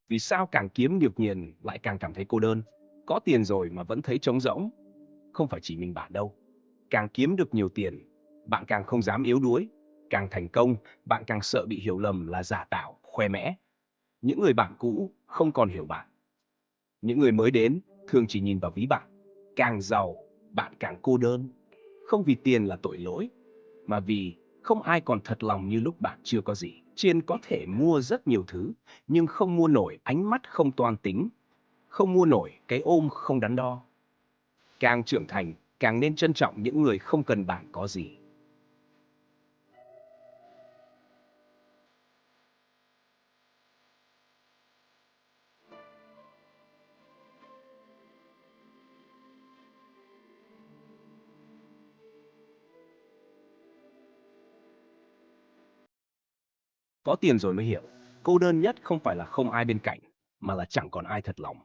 Vì sao càng kiếm được tiền lại càng cảm thấy cô đơn? Có tiền rồi mà vẫn thấy trống rỗng. Không phải chỉ mình bạn đâu. Càng kiếm được nhiều tiền, bạn càng không dám yếu đuối. Càng thành công, bạn càng sợ bị hiểu lầm là giả tạo, khoe mẽ. Những người bạn cũ không còn hiểu bạn. Những người mới đến thường chỉ nhìn vào ví bạn. Càng giàu, bạn càng cô đơn. Không vì tiền là tội lỗi, mà vì không ai còn thật lòng như lúc bạn chưa có gì. Tiền có thể mua rất nhiều thứ, nhưng không mua nổi ánh mắt không toan tính, không mua nổi cái ôm không đắn đo. Càng trưởng thành, càng nên trân trọng những người không cần bạn có gì. Có tiền rồi mới hiểu, cô đơn nhất không phải là không ai bên cạnh, mà là chẳng còn ai thật lòng.